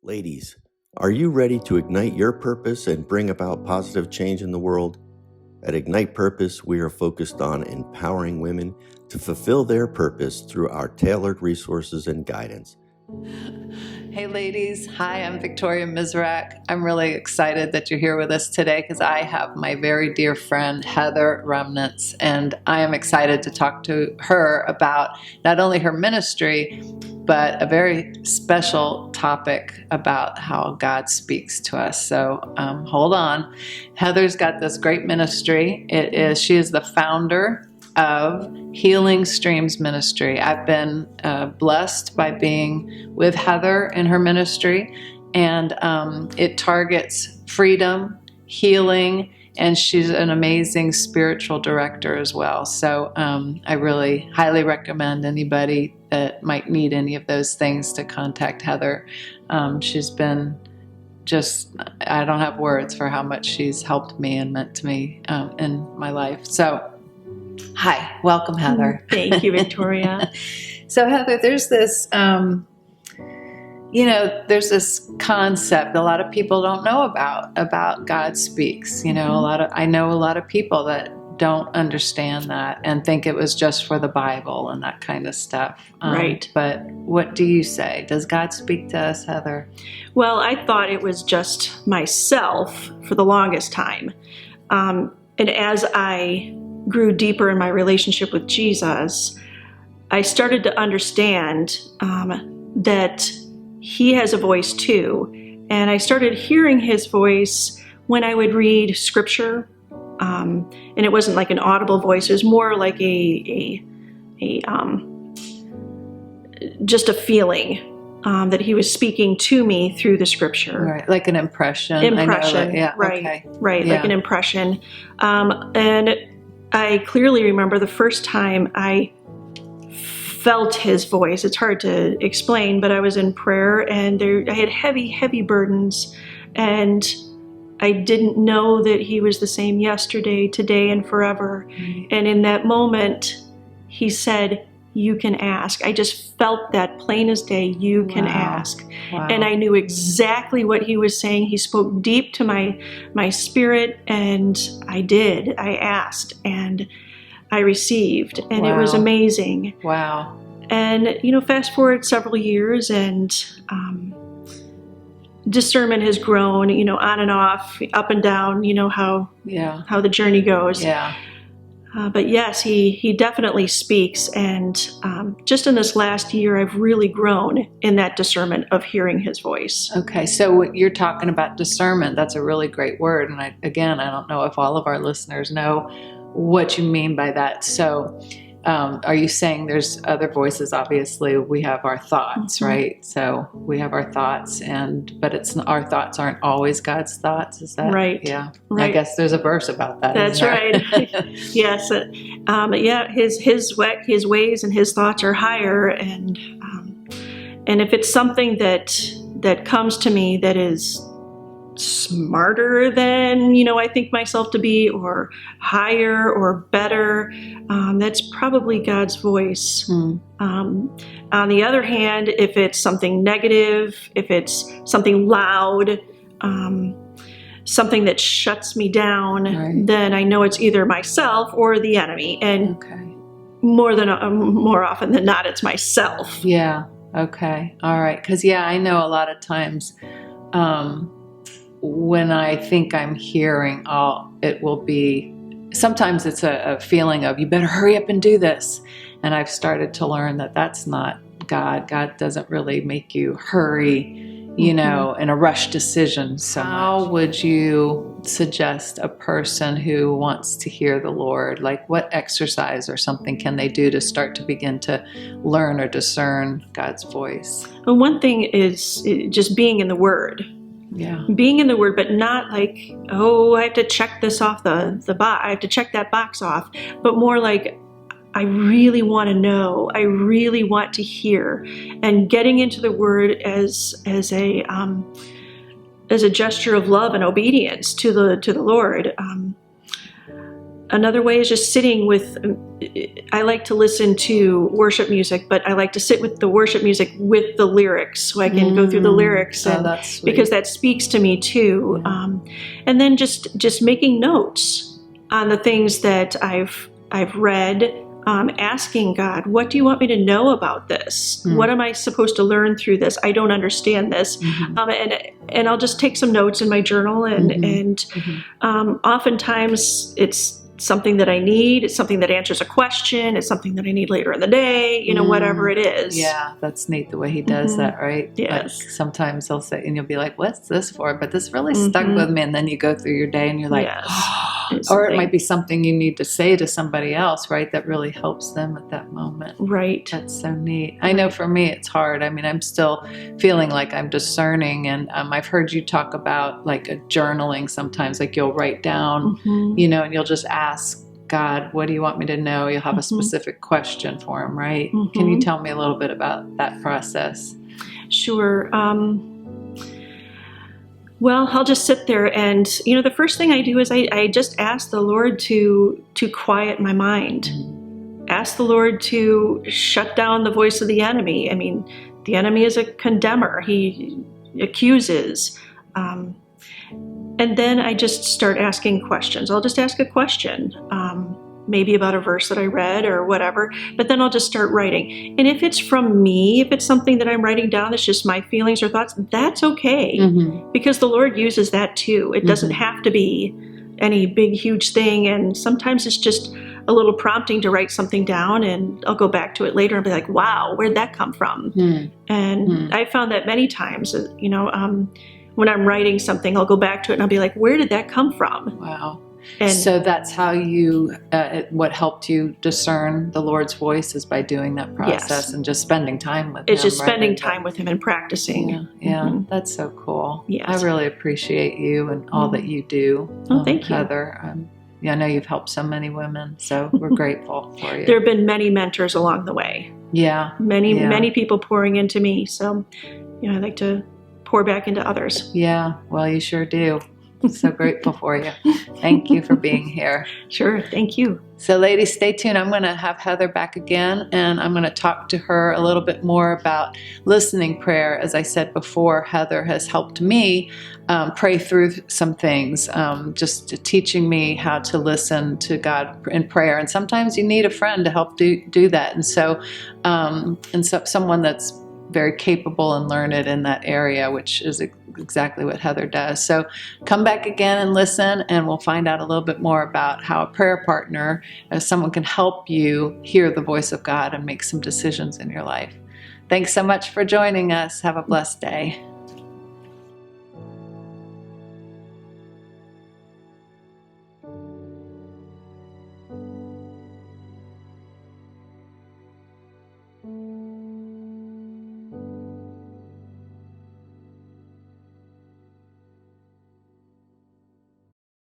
Ladies, are you ready to ignite your purpose and bring about positive change in the world? At Ignite Purpose, we are focused on empowering women to fulfill their purpose through our tailored resources and guidance. Hey ladies, hi, I'm Victoria Mizerak. I'm really excited that you're here with us today because I have my very dear friend Heather Ruments, and I am excited to talk to her about not only her ministry, but a very special topic about how God speaks to us. So hold on. Heather's got this great ministry. She is the founder of Healing Streams Ministry. I've been blessed by being with Heather in her ministry, and it targets freedom, healing, and she's an amazing spiritual director as well. So I really highly recommend anybody that might need any of those things to contact Heather. She's been just, I don't have words for how much she's helped me and meant to me in my life. So hi, welcome, Heather. Thank you, Victoria. So Heather, there's this, there's this concept a lot of people don't know about God speaks. I know a lot of people that don't understand that and think it was just for the Bible and that kind of stuff. Right. But what do you say? Does God speak to us, Heather? Well, I thought it was just myself for the longest time. And as I grew deeper in my relationship with Jesus, I started to understand that He has a voice too. And I started hearing His voice when I would read scripture. And it wasn't like an audible voice. It was more like just a feeling that He was speaking to me through the scripture. Right, like an impression. Impression, yeah, right, okay. Right, Yeah. like an impression. And I clearly remember the first time I felt His voice. It's hard to explain, but I was in prayer and I had heavy, heavy burdens, and I didn't know that He was the same yesterday, today, and forever. Right. And in that moment, He said, "You can ask." I just felt that plain as day, "You can Wow. ask." Wow. And I knew exactly what He was saying. He spoke deep to my spirit, and I did. I asked, and I received, and it was Wow. amazing. Wow. And, fast forward several years, and discernment has grown, on and off, up and down, how the journey goes. Yeah. But yes, he definitely speaks. And just in this last year, I've really grown in that discernment of hearing His voice. Okay, so you're talking about discernment. That's a really great word. And I don't know if all of our listeners know what you mean by that. So are you saying there's other voices? Obviously, we have our thoughts, Mm-hmm. right? So we have our thoughts, but our thoughts aren't always God's thoughts. Is that Right? Yeah. Right. I guess there's a verse about that. That's isn't there? right. Yes. His ways and His thoughts are higher, and if it's something that comes to me that is smarter than I think myself to be, or higher or better, that's probably God's voice. On the other hand, if it's something negative, if it's something loud, something that shuts me down, Right. then I know it's either myself or the enemy. And Okay. more often than not, it's myself. Yeah. Okay. All right. Because I know a lot of times when I think I'm hearing, it will be, sometimes it's a feeling of, you better hurry up and do this. And I've started to learn that that's not God. God doesn't really make you hurry, in a rush decision. So how would you suggest a person who wants to hear the Lord, like what exercise or something can they do to start to begin to learn or discern God's voice? Well, one thing is just being in the Word. Yeah. Being in the Word, but not like, I have to check this off the box. I have to check that box off. But more like, I really want to know. I really want to hear, and getting into the Word as a gesture of love and obedience to the Lord. Another way is just sitting with, I like to listen to worship music, but I like to sit with the worship music with the lyrics so I can go through the lyrics, and that's sweet. because that speaks to me too. Yeah. And then just making notes on the things that I've read, asking God, what do you want me to know about this? What am I supposed to learn through this? I don't understand this. And I'll just take some notes in my journal, and oftentimes it's something that I need. It's something that answers a question. It's something that I need later in the day, whatever it is. Yeah, that's neat the way he does that, right? Yes. Like sometimes he'll say, and you'll be like, what's this for? But this really stuck with me. And then you go through your day and you're like, or it might be something you need to say to somebody else, right? That really helps them at that moment. Right. That's so neat. I know for me, it's hard. I mean, I'm still feeling like I'm discerning. And I've heard you talk about like a journaling sometimes, like you'll write down, and you'll just ask God, what do you want me to know? You'll have a specific question for him, right? Can you tell me a little bit about that process? Sure. Well, I'll just sit there, and the first thing I do is I just ask the Lord to quiet my mind. Ask the Lord to shut down the voice of the enemy. I mean, the enemy is a condemner. He accuses. And then I just start asking questions. I'll just ask a question, maybe about a verse that I read or whatever, but then I'll just start writing. And if it's from me, if it's something that I'm writing down that's just my feelings or thoughts, that's okay, because the Lord uses that too. It doesn't have to be any big, huge thing. And sometimes it's just a little prompting to write something down, and I'll go back to it later and be like, wow, where'd that come from? And I found that many times, when I'm writing something, I'll go back to it and I'll be like, where did that come from? Wow. And so that's how you, what helped you discern the Lord's voice is by doing that process and just spending time with him. It's just spending time with him and practicing. Yeah, that's so cool. Yes. I really appreciate you and all that you do. Oh, thank you. Heather. I know you've helped so many women, so we're grateful for you. There have been many mentors along the way. Yeah. Many people pouring into me. So, I like to pour back into others. Yeah, well, you sure do. So grateful for you. Thank you for being here. Sure, thank you. So ladies, stay tuned. I'm going to have Heather back again, and I'm going to talk to her a little bit more about listening prayer. As I said before, Heather has helped me pray through some things, just teaching me how to listen to God in prayer. And sometimes you need a friend to help do that. And so someone that's very capable and learned in that area, which is exactly what Heather does. So come back again and listen, and we'll find out a little bit more about how a prayer partner, as someone, can help you hear the voice of God and make some decisions in your life. Thanks so much for joining us. Have a blessed day.